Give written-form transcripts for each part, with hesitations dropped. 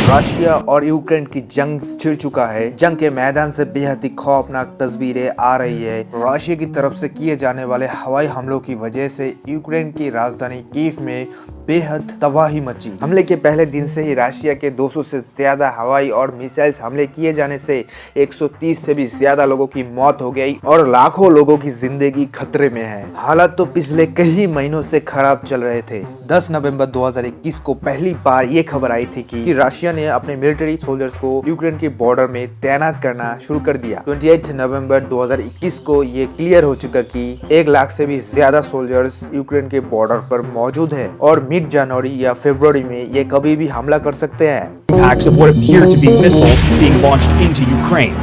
Russia और Ukraine की जंग छिड़ चुका है। जंग के मैदान से बेहद ही खौफनाक तस्वीरें आ रही है। रशिया की तरफ से किए जाने वाले हवाई हमलों की वजह से यूक्रेन की राजधानी कीव में बेहद तबाही मची। हमले के पहले दिन से ही रशिया के 200 से ज्यादा हवाई और मिसाइल हमले किए जाने से 130 से भी ज्यादा लोगों की मौत हो गई और लाखों लोगों की जिंदगी खतरे में है। हालात तो पिछले कई महीनों से खराब चल रहे थे। 10 नवंबर 2021 को पहली बार ये खबर आई थी कि रशिया ने अपने मिलिट्री सोल्जर्स को यूक्रेन के बॉर्डर में तैनात करना शुरू कर दिया। 28 नवंबर 2021 को ये क्लियर हो चुका कि 1 लाख से भी ज्यादा सोल्जर्स यूक्रेन के बॉर्डर पर मौजूद है और मिड जनवरी या फरवरी में ये कभी भी हमला कर सकते हैं। Impacts of what appear to be missiles being launched into Ukraine.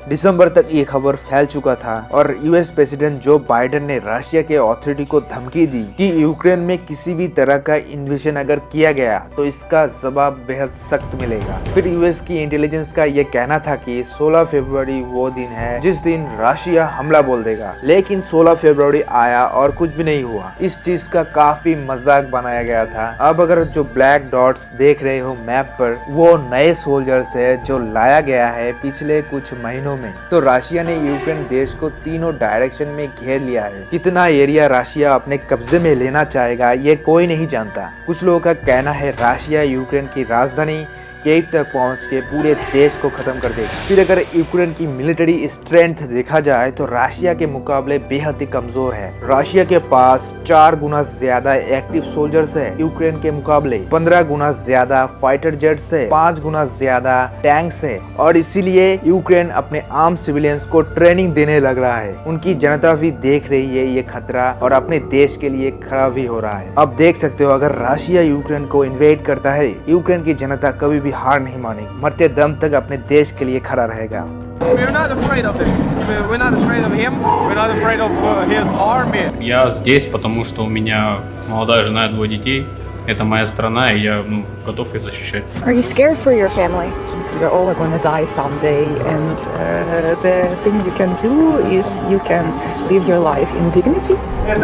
दिसंबर तक ये खबर फैल चुका था और यूएस प्रेसिडेंट जो बाइडेन ने रशिया के अथॉरिटी को धमकी दी कि यूक्रेन में किसी भी तरह का इन्वेजन अगर किया गया तो इसका जवाब बेहद सख्त मिलेगा। फिर यूएस की इंटेलिजेंस का ये कहना था कि 16 फरवरी वो दिन है जिस दिन रशिया हमला बोल देगा, लेकिन 16 फरवरी आया और कुछ भी नहीं हुआ। इस चीज का काफी मजाक बनाया गया था। अब अगर जो ब्लैक डॉट्स देख रहे हो मैप पर, वो नए सोल्जर्स है जो लाया गया है पिछले कुछ महीनों में। तो रशिया ने यूक्रेन देश को तीनों डायरेक्शन में घेर लिया है। कितना एरिया रशिया अपने कब्जे में लेना चाहेगा ये कोई नहीं जानता। कुछ लोगों का कहना है रशिया यूक्रेन की राजधानी कीव तक पहुंच के पूरे देश को खत्म कर देगा। फिर अगर यूक्रेन की मिलिट्री स्ट्रेंथ देखा जाए तो रशिया के मुकाबले बेहद ही कमजोर है। रशिया के पास 4 गुना ज्यादा एक्टिव सोल्जर्स है यूक्रेन के मुकाबले, 15 गुना ज्यादा फाइटर जेट्स है, 5 गुना ज्यादा टैंक्स है और इसीलिए यूक्रेन अपने आम सिविलियंस को ट्रेनिंग देने लग रहा है। उनकी जनता भी देख रही है ये खतरा और अपने देश के लिए खड़ा भी हो रहा है। अब देख सकते हो अगर रशिया यूक्रेन को इन्वेड करता है, यूक्रेन की जनता कभी भी हार नहीं मानेगी, मरते दम तक अपने देश के लिए खड़ा रहेगा। We're not afraid of it. We're not afraid of him. We're not afraid of his army. Я здесь, потому что у меня молодая жена и 2 детей. Это моя страна, и я готов ее защищать. Are you scared for your family? We're all going to die someday, and the thing you can do is you can live your life in dignity.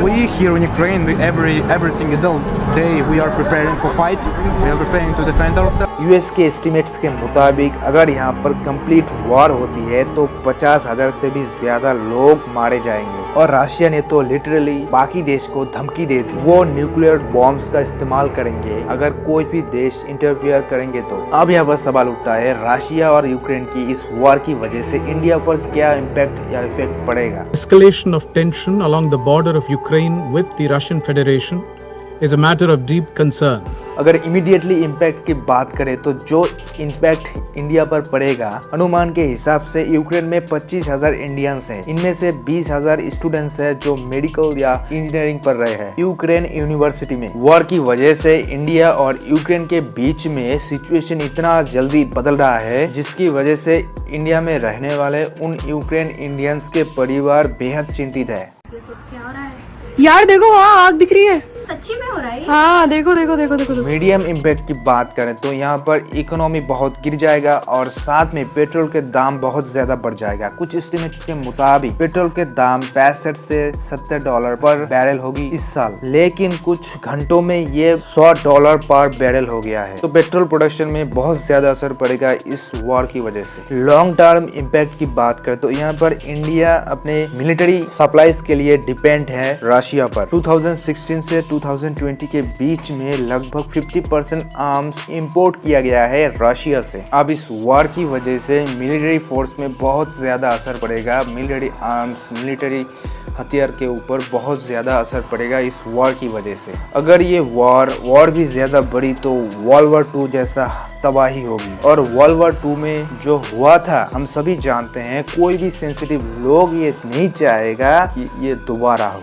We here in Ukraine, every single day, we are preparing for fight. We are preparing to defend ourselves. US के estimates के मुताबिक अगर यहाँ पर complete war होती है तो 50,000 से भी ज्यादा लोग मारे जाएंगे और रशिया ने तो लिटरली बाकी देश को धमकी दे दी, वो न्यूक्लियर बॉम्ब्स का इस्तेमाल करेंगे अगर कोई भी देश इंटरफियर करेंगे तो। अब यहाँ पर सवाल उठता है रशिया और यूक्रेन की इस वॉर की वजह से इंडिया पर क्या इम्पैक्ट या इफेक्ट पड़ेगा। Escalation of tension along the border of Ukraine with the Russian Federation is a matter of deep concern. अगर इमीडिएटली इम्पैक्ट की बात करें तो जो इम्पैक्ट इंडिया पर पड़ेगा, अनुमान के हिसाब से यूक्रेन में 25,000 इंडियंस हैं। इनमें से 20,000 स्टूडेंट्स हैं जो मेडिकल या इंजीनियरिंग पढ़ रहे हैं यूक्रेन यूनिवर्सिटी में। वॉर की वजह से इंडिया और यूक्रेन के बीच में सिचुएशन इतना जल्दी बदल रहा है जिसकी वजह से इंडिया में रहने वाले उन यूक्रेन इंडियंस के परिवार बेहद चिंतित है। ये सब क्या हो रहा है यार देखो, वहाँ आग दिख रही है। सच्ची में हो रहा है? हाँ देखो देखो देखो देखो, देखो। मीडियम इम्पैक्ट की बात करें तो यहाँ पर इकोनॉमी बहुत गिर जाएगा और साथ में पेट्रोल के दाम बहुत ज्यादा बढ़ जाएगा। कुछ एस्टिमेट्स के मुताबिक पेट्रोल के दाम 65 से $70 पर बैरल होगी इस साल, लेकिन कुछ घंटों में ये $100 पर बैरल हो गया है। तो पेट्रोल प्रोडक्शन में बहुत ज्यादा असर पड़ेगा इस वॉर की वजह से। लॉन्ग टर्म इम्पैक्ट की बात करें तो यहाँ पर इंडिया अपने मिलिट्री सप्लाईज के लिए डिपेंड है रशिया पर। 2016 से 2020 के बीच में लगभग 50% आर्म्स इंपोर्ट किया गया है रशिया से। अब इस वॉर की वजह से मिलिट्री फोर्स में बहुत ज्यादा असर पड़ेगा। मिलिट्री आर्म्स, मिलिट्री हथियार के ऊपर बहुत ज्यादा असर पड़ेगा इस वॉर की वजह से। अगर ये वॉर भी ज्यादा बड़ी तो वर्ल्ड वॉर 2 जैसा तबाही होगी। और वर्ल्ड वॉर 2 में जो हुआ था हम सभी जानते हैं, कोई भी सेंसिटिव लोग ये नहीं चाहेगा कि ये दोबारा हो।